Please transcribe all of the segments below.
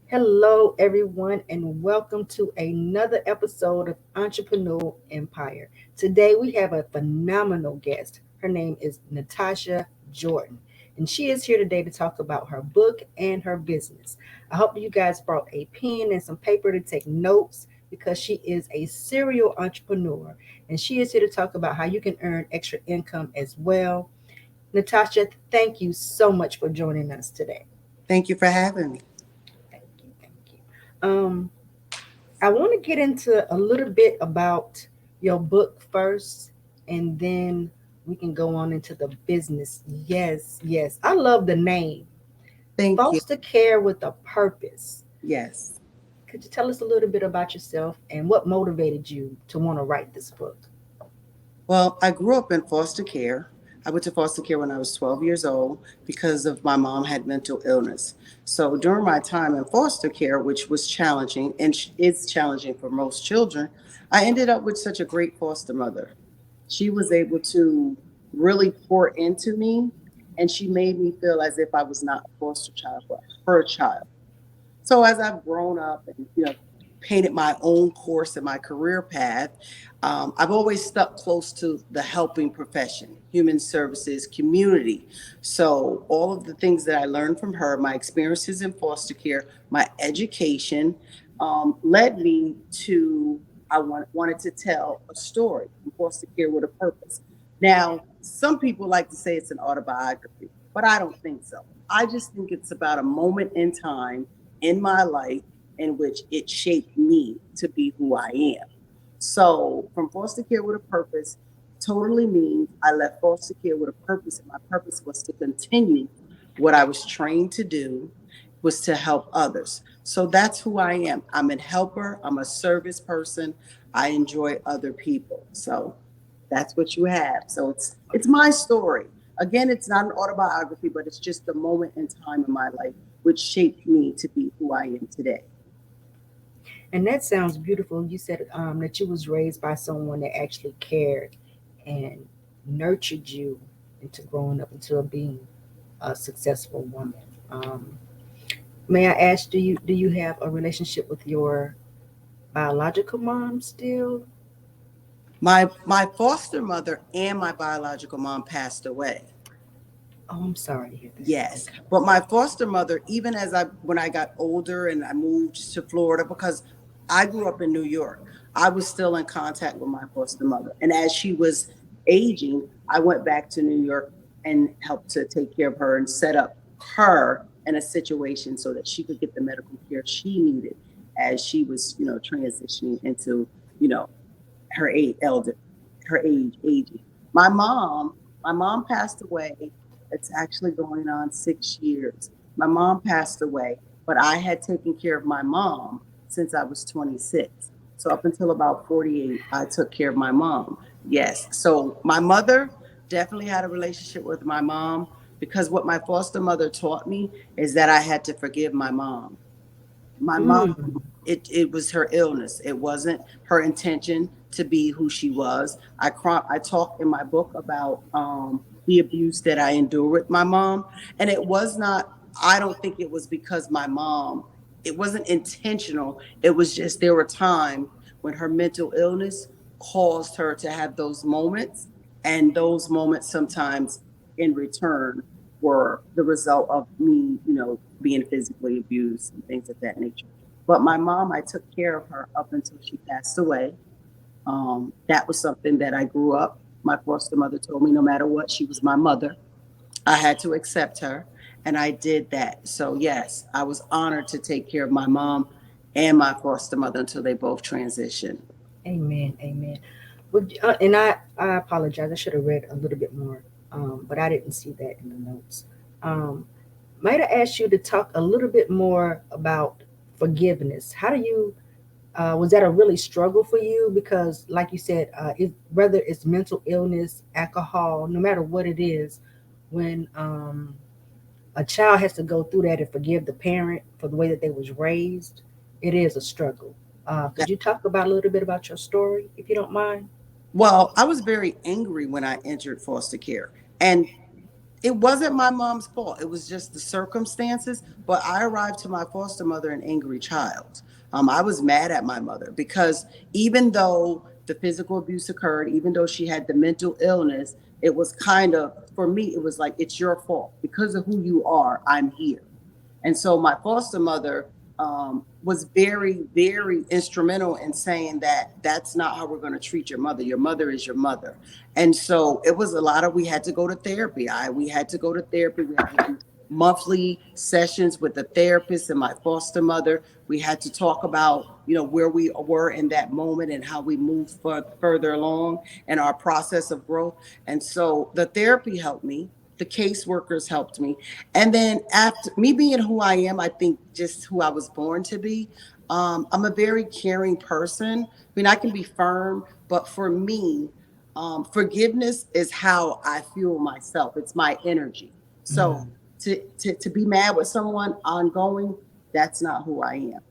Hello, everyone, and welcome to another episode of Entrepreneurial Empire. Today, we have a phenomenal guest. Her name is Natasha Jordan, and she is here today to talk about her book and her business. I hope you guys brought a pen and some paper to take notes because she is a serial entrepreneur, and she is here to talk about how you can earn extra income as well. Natasha, thank you so much for joining us today. Thank you for having me. Thank you. Thank you. I want to get into a little bit about your book first, and then we can go on into the business. Yes, yes. I love the name Thank you. Foster Care with a Purpose. Yes. Could you tell us a little bit about yourself and what motivated you to want to write this book? Well, I grew up in foster care. I went to foster care when I was 12 years old because of my mom had mental illness. So during my time in foster care, which was challenging and is challenging for most children, I ended up with such a great foster mother. She was able to really pour into me, and she made me feel as if I was not a foster child, but her child. So as I've grown up and painted my own course in my career path, I've always stuck close to the helping profession, human services, community. So all of the things that I learned from her, my experiences in foster care, my education, led me to wanted to tell a story in foster care with a purpose. Now, some people like to say it's an autobiography, but I don't think so. I just think it's about a moment in time in my life in which it shaped me to be who I am. So, from foster care with a purpose totally means I left foster care with a purpose, and my purpose was to continue what I was trained to do, was to help others. So that's who I am. I'm a helper, I'm a service person. I enjoy other people. So that's what you have. So it's my story. Again, it's not an autobiography, but it's just a moment in time in my life which shaped me to be who I am today. And that sounds beautiful. You said that you was raised by someone that actually cared and nurtured you into growing up into being a successful woman. Um, may I ask, do you have a relationship with your biological mom still? My foster mother and my biological mom passed away. Oh, I'm sorry to hear that. Yes, but my foster mother, even as I when I got older and I moved to Florida, because I grew up in New York, I was still in contact with my foster mother. And as she was aging, I went back to New York and helped to take care of her and set up her in a situation so that she could get the medical care she needed as she was, transitioning into, you know, her age elder, her aging. My mom, my mom passed away. It's actually going on 6 years. My mom passed away, but I had taken care of my mom since I was 26. So up until about 48, I took care of my mom. Yes. So my mother definitely had a relationship with my mom because what my foster mother taught me is that I had to forgive my mom. My mom, Mm, it was her illness. It wasn't her intention to be who she was. I talk in my book about the abuse that I endured with my mom, and it was not. I don't think it was because my mom. It wasn't intentional. It was just there were times when her mental illness caused her to have those moments, and those moments sometimes in return were the result of me, being physically abused and things of that nature. But my mom, I took care of her up until she passed away. That was something that I grew up. My foster mother told me no matter what, she was my mother. I had to accept her, and I did that. So, yes, I was honored to take care of my mom and my foster mother until they both transitioned. amen, amen. And I apologize. I should have read a little bit more, but I didn't see that in the notes. Um, might I ask you to talk a little bit more about forgiveness? How do you was that a really struggle for you? Because, like you said, whether it's mental illness, alcohol, no matter what it is, when a child has to go through that and forgive the parent for the way that they was raised, it is a struggle. Could you talk about a little bit about your story, if you don't mind? Well, I was very angry when I entered foster care. And It wasn't my mom's fault. It was just the circumstances. But I arrived to my foster mother an angry child. I was mad at my mother because even though the physical abuse occurred, even though she had the mental illness, it was kind of, for me, it was like, it's your fault. Because of who you are, I'm here. And so my foster mother was very, very instrumental in saying that that's not how we're going to treat your mother. Your mother is your mother. And so it was a lot of, we had to go to therapy. We had to go to therapy. We had to do monthly sessions with the therapist and my foster mother. We had to talk about, where we were in that moment and how we moved further along in our process of growth. And so the therapy helped me. The caseworkers helped me. And then after me being who I am, I think just who I was born to be, I'm a very caring person. I mean, I can be firm, but for me, forgiveness is how I fuel myself. It's my energy. So Mm, to be mad with someone ongoing, that's not who I am.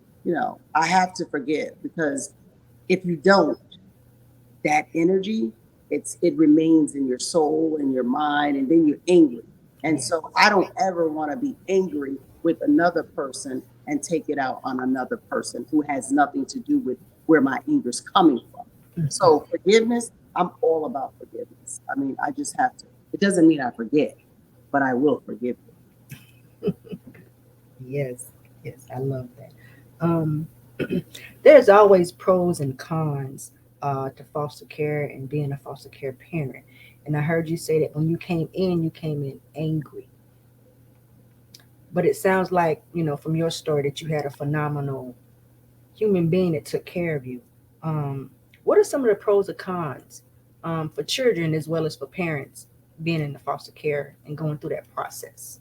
I have to forgive because if you don't, that energy, it remains in your soul and your mind, and then you're angry. And yeah. so I don't ever want to be angry with another person and take it out on another person who has nothing to do with where my anger is coming from. Mhm. So forgiveness, I'm all about forgiveness. I mean, I just have to. It doesn't mean I forget, but I will forgive you. Yes, yes, I love that. Um, there's always pros and cons to foster care and being a foster care parent. And I heard you say that when you came in angry. But it sounds like, from your story that you had a phenomenal human being that took care of you. Um, what are some of the pros or cons for children as well as for parents being in the foster care and going through that process?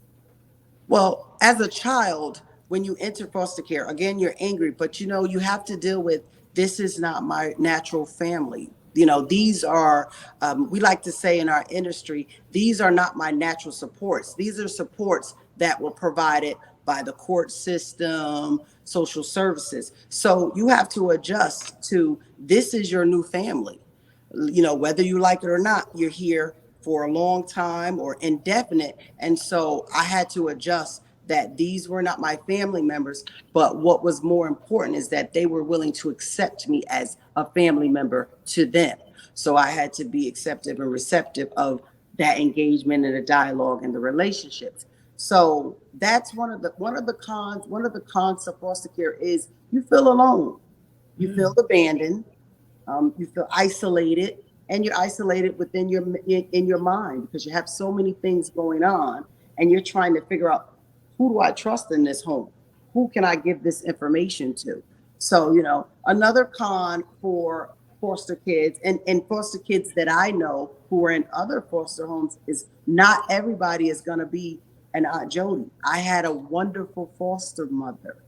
Well, as a child, when you enter foster care, again, you're angry, but you have to deal with this is not my natural family. These are, we like to say in our industry, these are not my natural supports. These are supports that were provided by the court system, social services. So you have to adjust to this is your new family. Whether you like it or not, you're here for a long time or indefinite. And so I had to adjust that these were not my family members, but what was more important is that they were willing to accept me as a family member to them. So I had to be acceptive and receptive of that engagement and the dialogue and the relationships. So that's one of the cons of foster care is you feel alone, you Mm, feel abandoned, you feel isolated, and you're isolated within in your mind because you have so many things going on, and you're trying to figure out who do I trust in this home, who can I give this information to. So another con for foster kids and foster kids that I know who are in other foster homes is not everybody is going to be an Aunt Jody. I had a wonderful foster mother.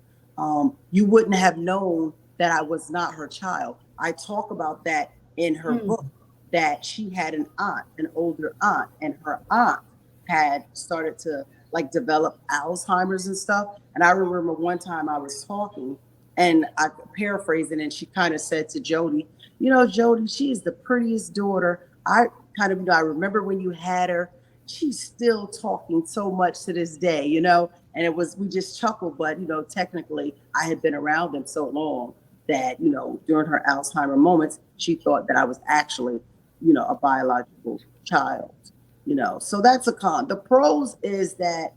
You wouldn't have known that I was not her child. I talk about that in her mm, book, that she had an aunt, an older aunt, and her aunt had started to like develop Alzheimer's and stuff. And I remember one time I was talking and I paraphrasing, and she kind of said to Jody, Jody, she's the prettiest daughter. I remember when you had her, she's still talking so much to this day. And we just chuckled, but technically I had been around them so long that during her Alzheimer moments she thought that I was actually a biological child. So that's a con. The pros is that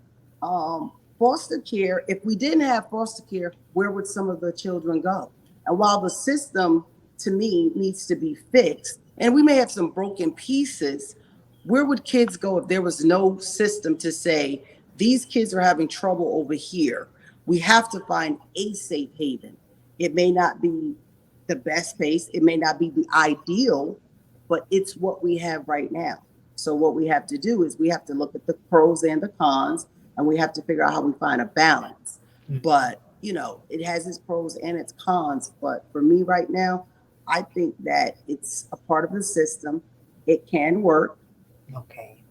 foster care, if we didn't have foster care, where would some of the children go? And while the system to me needs to be fixed, and we may have some broken pieces, where would kids go if there was no system to say these kids are having trouble over here? We have to find a safe haven. It may not be the best place, it may not be the ideal, but it's what we have right now. So what we have to do is we have to look at the pros and the cons, and we have to figure out how we find a balance. mm. But it has its pros and its cons. But for me right now, I think that it's a part of the system. It can work. Okay.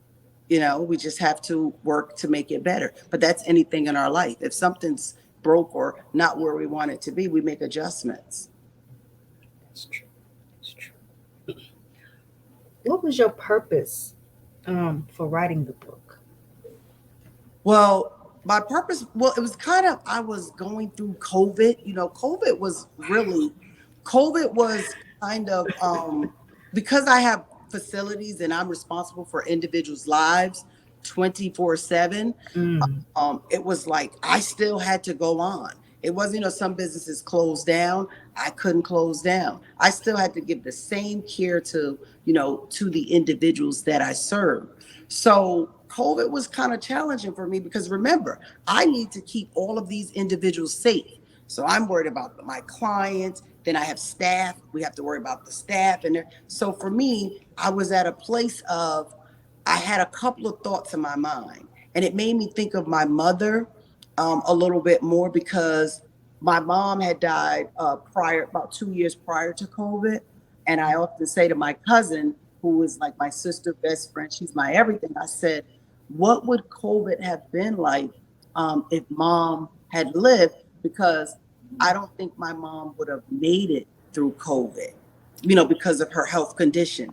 We just have to work to make it better. But that's anything in our life. If something's broke or not where we want it to be, we make adjustments. That's true. That's true. What was your purpose for writing the book? Well, my purpose, well, it was kind of, I was going through COVID. COVID was kind of, because I have facilities and I'm responsible for individuals' lives 24/7. Mm, It was like I still had to go on. It wasn't, some businesses closed down. I couldn't close down. I still had to give the same care to the individuals that I serve. So COVID was kind of challenging for me because remember, I need to keep all of these individuals safe. So I'm worried about my clients. Then I have staff. We have to worry about the staff. So for me, I was at a place of, I had a couple of thoughts in my mind, and it made me think of my mother a little bit more because my mom had died about 2 years prior to COVID. And I often say to my cousin, who is like my sister, best friend, she's my everything. I said, what would COVID have been like if mom had lived? Because I don't think my mom would have made it through COVID, because of her health condition.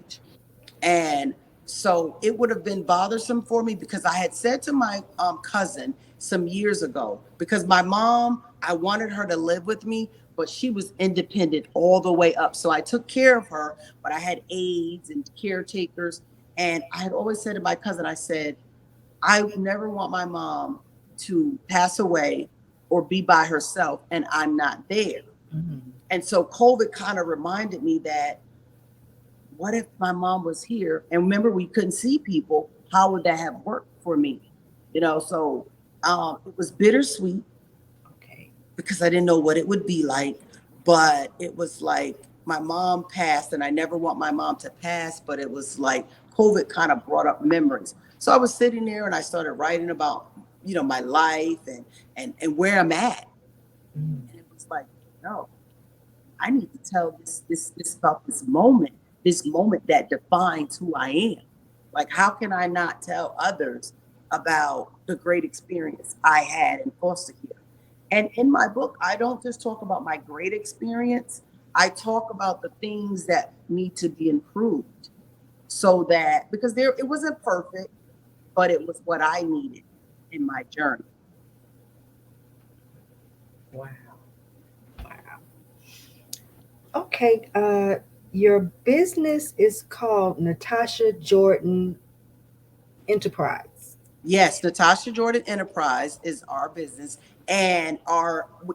And so it would have been bothersome for me because I had said to my cousin some years ago, because my mom, I wanted her to live with me, but she was independent all the way up. So I took care of her, but I had aides and caretakers. And I had always said to my cousin, I said, I never want my mom to pass away or be by herself and I'm not there. mm, And so COVID kind of reminded me that, what if my mom was here? And remember, we couldn't see people. How would that have worked for me? So it was bittersweet okay. because I didn't know what it would be like. But it was like my mom passed, and I never want my mom to pass. But it was like COVID kind of brought up memories. So I was sitting there and I started writing about, my life and where I'm at. Mm, And it was like, no, I need to tell this about this moment that defines who I am. Like, how can I not tell others about the great experience I had in foster care? And in my book, I don't just talk about my great experience. I talk about the things that need to be improved so that, because it wasn't perfect, but it was what I needed in my journey. wow. Wow. Okay. Your business is called Natasha Jordan Enterprise. Yes, Natasha Jordan Enterprise is our business, and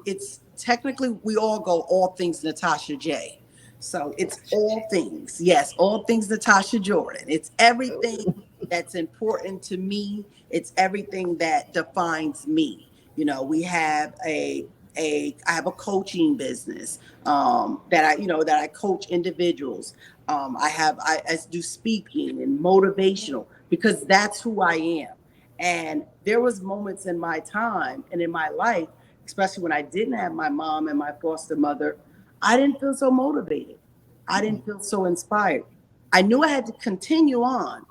it's technically, we all go all things Natasha J. So it's Natasha all J. things, yes, all things Natasha Jordan. It's everything Oh, that's important to me. It's everything that defines me. We have I have a coaching business that I coach individuals. I do speaking and motivational because that's who I am. And there was moments in my time and in my life, especially when I didn't have my mom and my foster mother, I didn't feel so motivated. I mm, didn't feel so inspired. I knew I had to continue on,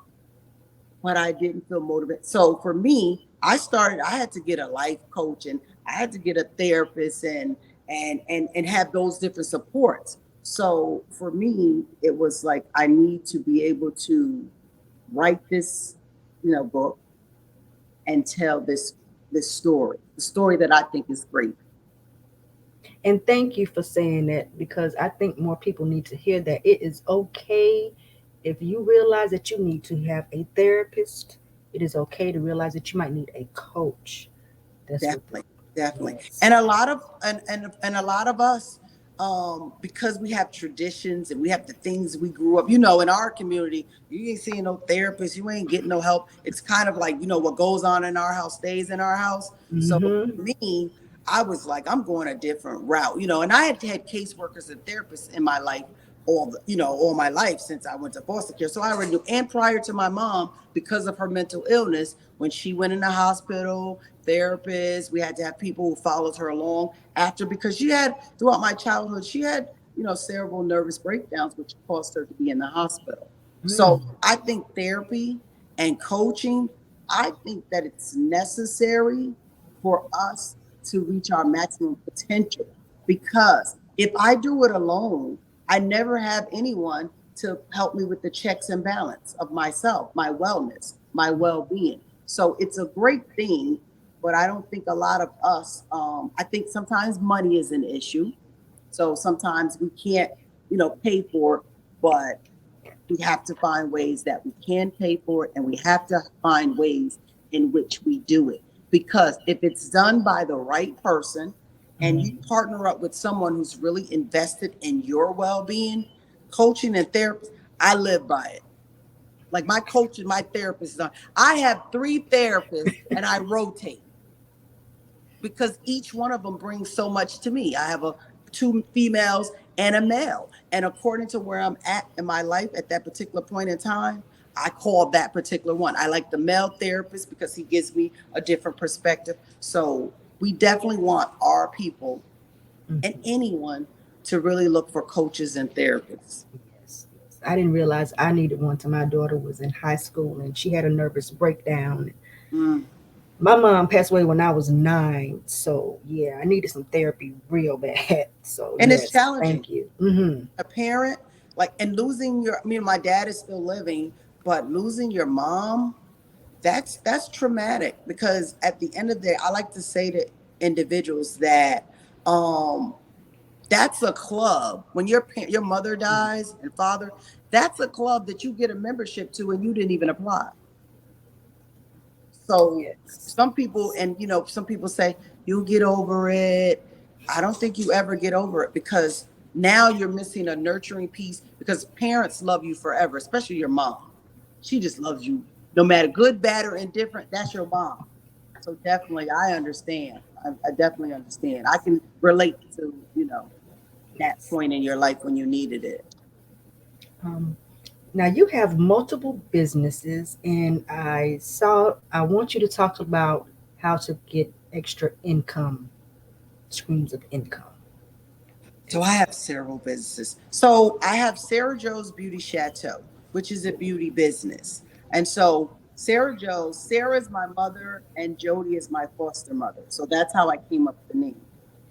but I didn't feel motivated. So for me, I had to get a life coach and I had to get a therapist and have those different supports. So for me, it was like I need to be able to write this, book and tell this story, the story that I think is great. and thank you for saying that because I think more people need to hear that it is okay if you realize that you need to have a therapist. It is okay to realize that you might need a coach. That's what Definitely, definitely. yes. And a lot of us, because we have traditions and we have the things we grew up, in our community, you ain't seeing no therapist, you ain't getting no help. It's kind of like, what goes on in our house stays in our house. So Mm-hmm. for me, I was like, I'm going a different route, and I had caseworkers and therapists in my life all my life since I went to foster care. So I already knew. And prior to my mom, because of her mental illness, when she went in the hospital, therapists, we had to have people who followed her along after, because she had, throughout my childhood, she had, cerebral nervous breakdowns, which caused her to be in the hospital. Mm. So I think therapy and coaching, I think that it's necessary for us to reach our maximum potential. Because if I do it alone, I never have anyone to help me with the checks and balance of myself, my wellness, my well being. So it's a great thing, but I don't think a lot of us, I think sometimes money is an issue. So sometimes we can't, pay for it, but we have to find ways that we can pay for it, and we have to find ways in which we do it. Because if it's done by the right person and you Mhm. partner up with someone who's really invested in your well being, coaching and therapy, I live by it. Like my coach and my therapist, I have 3 therapists and I rotate because each one of them brings so much to me. I have 2 females and a male. And according to where I'm at in my life at that particular point in time, I call that particular one. I like the male therapist because he gives me a different perspective. So we definitely want our people and Mhm. anyone to really look for coaches and therapists. Yes, yes. I didn't realize I needed one till my daughter was in high school and she had a nervous breakdown. Mm. My mom passed away when I was 9, so yeah, I needed some therapy real bad. So And it's yes, challenging. thank you. Hmm. A parent, like, and losing your, I mean, my dad is still living, but losing your mom, that's traumatic because at the end of the day, I like to say to individuals that um that's a club. When your mother dies and father, that's a club that you get a membership to and you didn't even apply. So Yes. some people, and some people say you'll get over it. I don't think you ever get over it because now you're missing a nurturing piece because parents love you forever, especially your mom. She just loves you no matter good, bad, or indifferent. That's your mom. So definitely, I understand. I definitely understand. I can relate to, that Yes. point in your life when you needed it. Um, Now you have multiple businesses, and I want you to talk about how to get extra income, streams of income. So I have several businesses. So I have Sarah Joe's Beauty Chateau, which is a beauty business. And so Sarah is my mother and Jody is my foster mother. So that's how I came up with the name.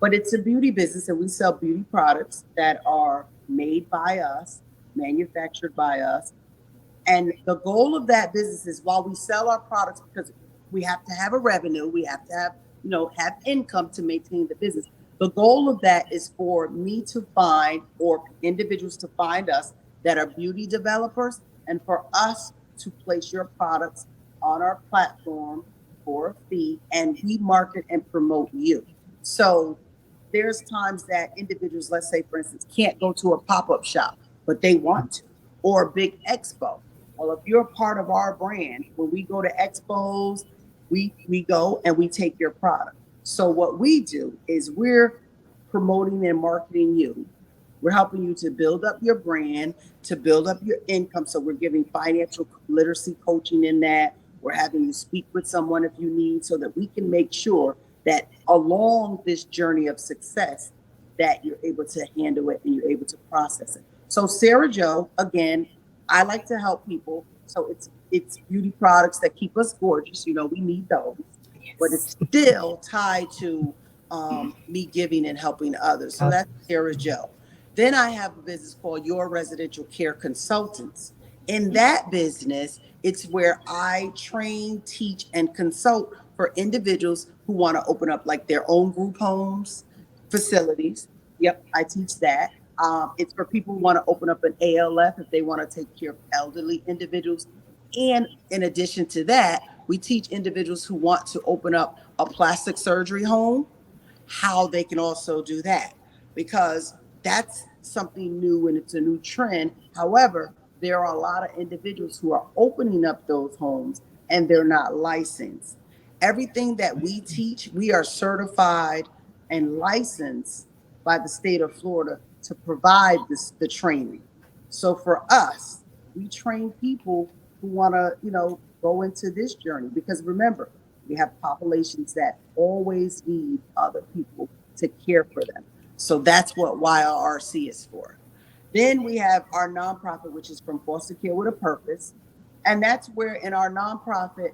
But it's a beauty business and we sell beauty products that are made by us, manufactured by us, and the goal of that business is while we sell our products, because we have to have a revenue, we have to have income to maintain the business. The goal of that is for me to find or individuals to find us that are beauty developers and for us to place your products on our platform for a fee and we market and promote you. So there's times that individuals, let's say for instance, can't go to a pop-up shop, but they want to, or a big expo. Well, if you're a part of our brand, when we go to expos, we go and we take your product. So what we do is we're promoting and marketing you. We're helping you to build up your brand, to build up your income. So we're giving financial literacy coaching in that. We're having you speak with someone if you need so that we can make sure that along this journey of success that you're able to handle it and you're able to process it. So Sarah Joe, again, I like to help people. So it's beauty products that keep us gorgeous. We need those, but Yes. it's still tied to me giving and helping others. So Others. that's Sarah Joe. Then I have a business called Your Residential Care Consultants. In that business, it's where I train, teach, and consult for individuals who want to open up like their own group homes, facilities. Yep, I teach that. It's for people who want to open up an ALF if they want to take care of elderly individuals. And in addition to that, we teach individuals who want to open up a plastic surgery home how they can also do that because that's something new and it's a new trend. However, there are a lot of individuals who are opening up those homes and they're not licensed. Everything that we teach, we are certified and licensed by the state of Florida to provide the training. So for us, we train people who want to, go into this journey because remember, we have populations that always need other people to care for them. So that's what YRC is for. Then we have our nonprofit, which is from Foster Care with a Purpose. And that's where in our nonprofit,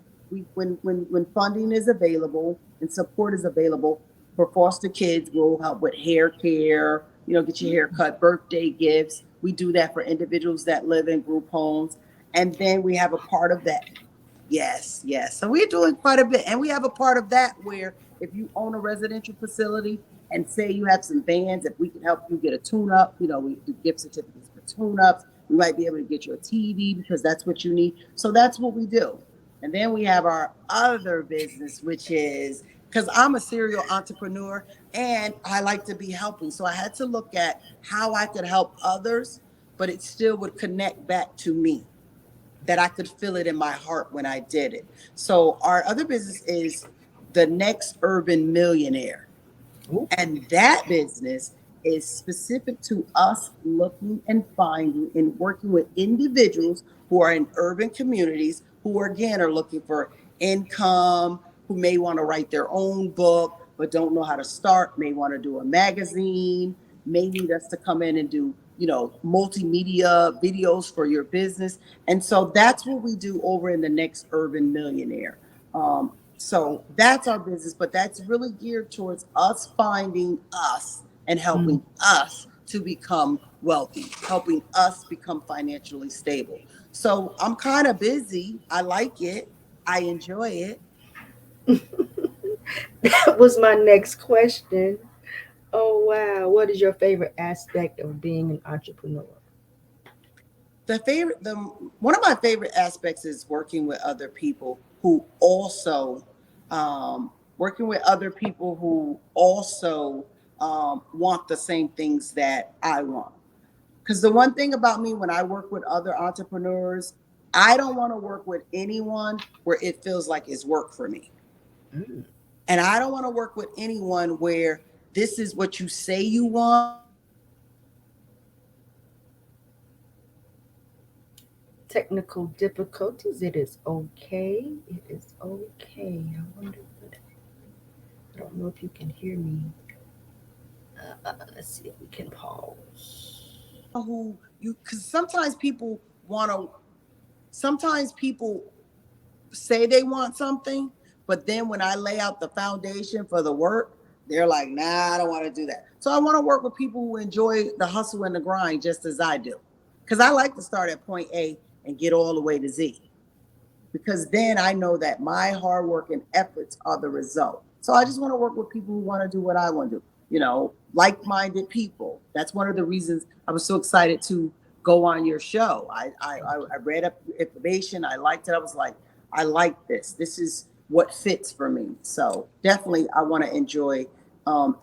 when funding is available and support is available for foster kids, we'll help with hair care, get your hair cut, birthday gifts. We do that for individuals that live in group homes. And then we have a part of that Yes, yes. So we're doing quite a bit. And we have a part of that where if you own a residential facility and say you have some vans, if we can help you get a tune up, we do gift certificates for tune ups. We might be able to get you a TV because that's what you need. So that's what we do. And then we have our other business, which is because I'm a serial entrepreneur and I like to be helping. So I had to look at how I could help others, but it still would connect back to me, that I could feel it in my heart when I did it. So our other business is the next urban millionaire. Ooh. And that business is specific to us looking and finding and working with individuals who are in urban communities who, again, are looking for income, who may want to write their own book but don't know how to start, may want to do a magazine, may need us to come in and do, multimedia videos for your business. And so that's what we do over in the next urban millionaire. So that's our business, but that's really geared towards us finding us and Mm. helping us to become wealthy, helping us become financially stable. So I'm kind of busy. I like it. I enjoy it. That was my next question. Oh wow, what is your favorite aspect of being an entrepreneur? The one of my favorite aspects is working with other people who also working with other people who also want the same things that I want. Because the one thing about me when I work with other entrepreneurs, I don't want to work with anyone where it feels like it's work for me. Mm. And I don't want to work with anyone where this is what you say you want, but this is what you really need. Technical difficulties. It is okay. It is okay. I wonder what. I don't know if you can hear me. Let's see if we can pause. Who you because want to sometimes people say they want something, but then when I lay out the foundation for the work, they're like, nah, I don't want to do that. So I want to work with people who enjoy the hustle and the grind just as I do. Because I like to start at point A and get all the way to Z, because then I know that my hard work and efforts are the result. So I just want to work with people who want to do what I want to do, like-minded people. That's one of the reasons I was so excited to go on your show. I read up information. I liked it. I was like, I like this. This is what fits for me. So definitely, I want to enjoy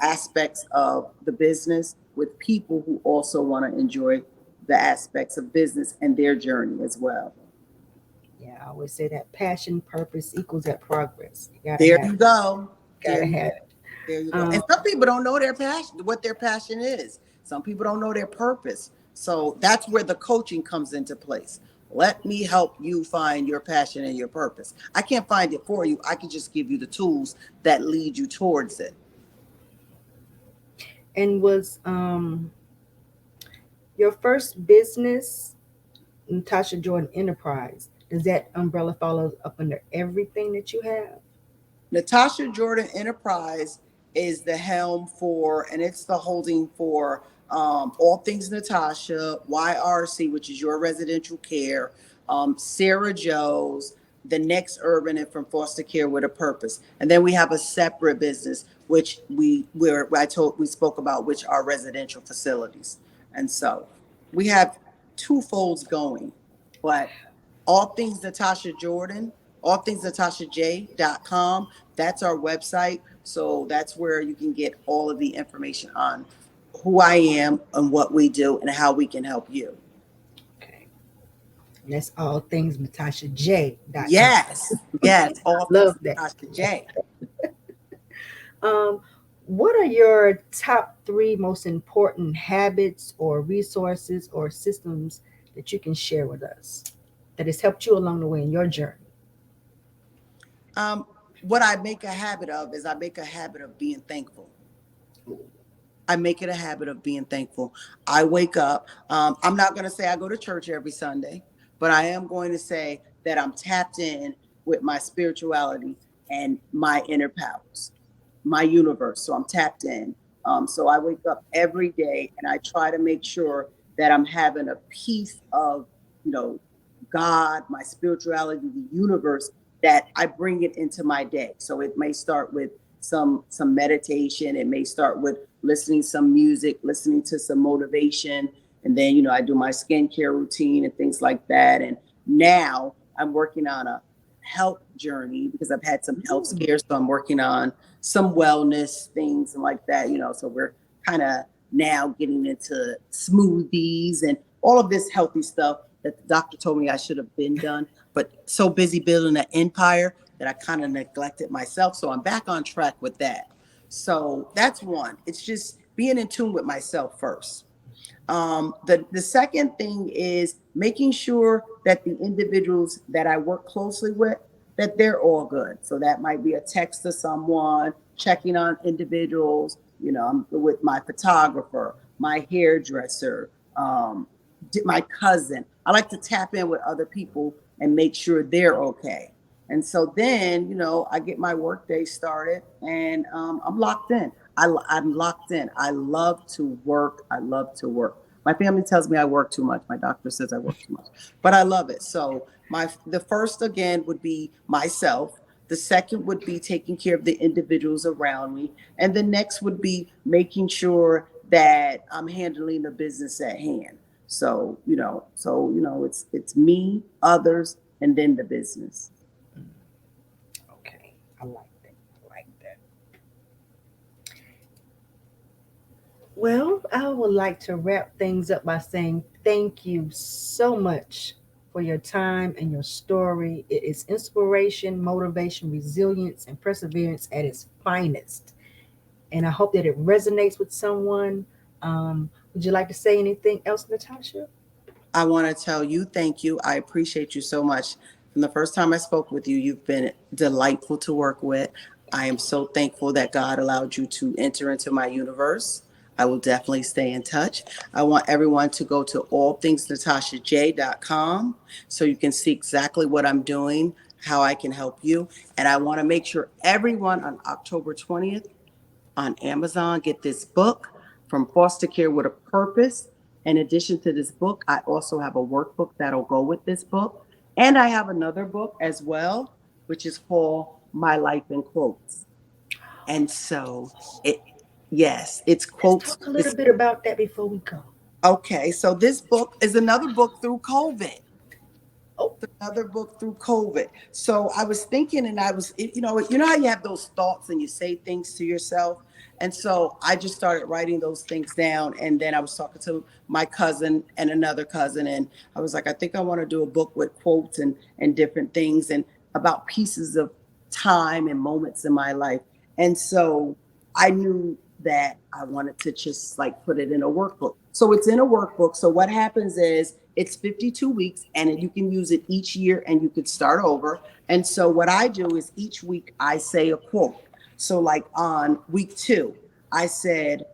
aspects of the business with people who also want to enjoy the aspects of business and their journey as well. Yeah, I always say that passion, purpose equals that progress. You gotta There have you it. go. There Gotta you have go. it. There you go. Um, And some people don't know their passion, what their passion is. Some people don't know their purpose. So that's where the coaching comes into place. Let me help you find your passion and your purpose. I can't find it for you. I can just give you the tools that lead you towards it. and was your first business Natasha Jordan Enterprise? Does that umbrella follow up under everything that you have? Natasha Jordan Enterprise is the helm for, and it's the holding for all things Natasha, YRC, which is your residential care, Sarah Joe's, the next urban, and from foster care with a purpose. And then we have a separate business, which we spoke about, which are residential facilities. And so we have two folds going, but all things Natasha Jordan, all things NatashaJ.com. That's our website. So that's where you can get all of the information on who I am and what we do and how we can help you. Okay. And that's all things NatashaJ.com. Yes, yes, all things Love that. Natasha J. Um, what are your top three most important habits or resources or systems that you can share with us that has helped you along the way in your journey? Um, what I make a habit of is I make a habit of being thankful. I make it a habit of being thankful. I wake up. I'm not going to say I go to church every Sunday, but I am going to say that I'm tapped in with my spirituality and my inner powers, my universe. So I'm tapped in. So I wake up every day and I try to make sure that I'm having a piece of, you know, God, my spirituality, the universe, that I bring it into my day. So it may start with some meditation. It may start with listening some music, listening to some motivation, and then I do my skincare routine and things like that. And now I'm working on a health journey because I've had some health Ooh. scares, so I'm working on some wellness things and like that. So we're kind of now getting into smoothies and all of this healthy stuff that the doctor told me I should have been done, but so busy building an empire that I kind of neglected myself. So I'm back on track with that. So that's one. It's just being in tune with myself first. The second thing is making sure that the individuals that I work closely with, that they're all good. So that might be a text to someone, checking on individuals. I'm with my photographer, my hairdresser, my cousin. I like to tap in with other people and make sure they're okay. And so then, I get my work day started, and I'm locked in. I'm locked in. I love to work. I love to work. My family tells me I work too much. My doctor says I work too much, but I love it. So the first again would be myself. The second would be taking care of the individuals around me, and the next would be making sure that I'm handling the business at hand. It's me, others, and then the business. Okay, I like that. I like that. Well, I would like to wrap things up by saying thank you so much for your time and your story. It is inspiration, motivation, resilience, and perseverance at its finest. And I hope that it resonates with someone. Would you like to say anything else, Natasha? I want to tell you thank you. I appreciate you so much. From the first time I spoke with you, you've been delightful to work with. I am so thankful that God allowed you to enter into my universe. I will definitely stay in touch. I want everyone to go to allthingsnatashaJ.com so you can see exactly what I'm doing, how I can help you. And I want to make sure everyone on October 20th on Amazon. Get this book, From Foster Care with a Purpose. In addition to this book, I also have a workbook that'll go with this book. And I have another book as well, which is called My Life in Quotes. And so it, yes, it's Let's quotes. talk a little It's bit about that before we go. okay. So this book is another book through COVID. Oh, Another book through COVID. So I was thinking, and I was, you know how you have those thoughts and you say things to yourself. And so I just started writing those things down. And then I was talking to my cousin and another cousin, and I was like, I think I want to do a book with quotes and different things and about pieces of time and moments in my life. And so I knew that I wanted to just like put it in a workbook. So it's in a workbook. So what happens is it's 52 weeks and you can use it each year and you could start over. And so what I do is each week I say a quote. So like on week 2, I said,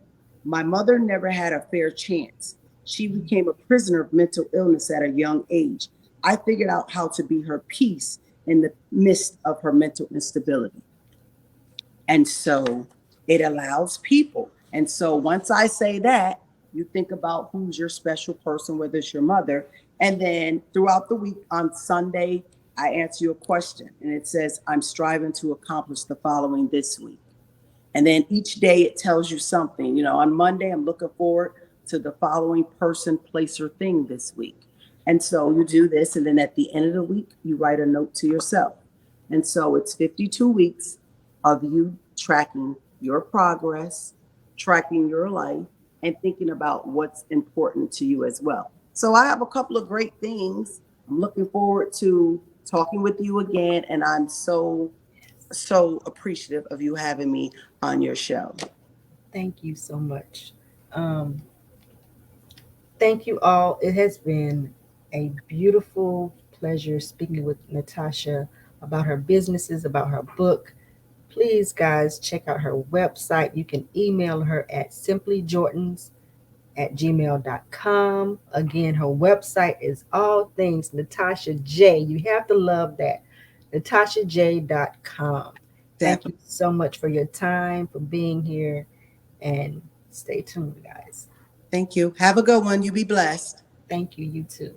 my mother never had a fair chance. She became a prisoner of mental illness at a young age. I figured out how to be her peace in the midst of her mental instability. And so it allows people. And so once I say that, you think about who's your special person, whether it's your mother. And then throughout the week on Sunday, I answer you a question and it says, I'm striving to accomplish the following this week. And then each day it tells you something. On Monday, I'm looking forward to the following person, place, or thing this week. And so you do this. And then at the end of the week, you write a note to yourself. And so it's 52 weeks of you tracking your progress, tracking your life, and thinking about what's important to you as well. So I have a couple of great things. I'm looking forward to talking with you again. And I'm so appreciative of you having me on your show. thank you so much. Um, Thank you all. It has been a beautiful pleasure speaking with Natasha about her businesses, about her book. Please, guys, check out her website. You can email her at simplyjordans@gmail.com. Again, her website is all things Natasha J. You have to love that. NatashaJ.com. Thank you Definitely. so much for your time, for being here, and stay tuned, guys. Thank you. Have a good one. You be blessed. Thank you, you too.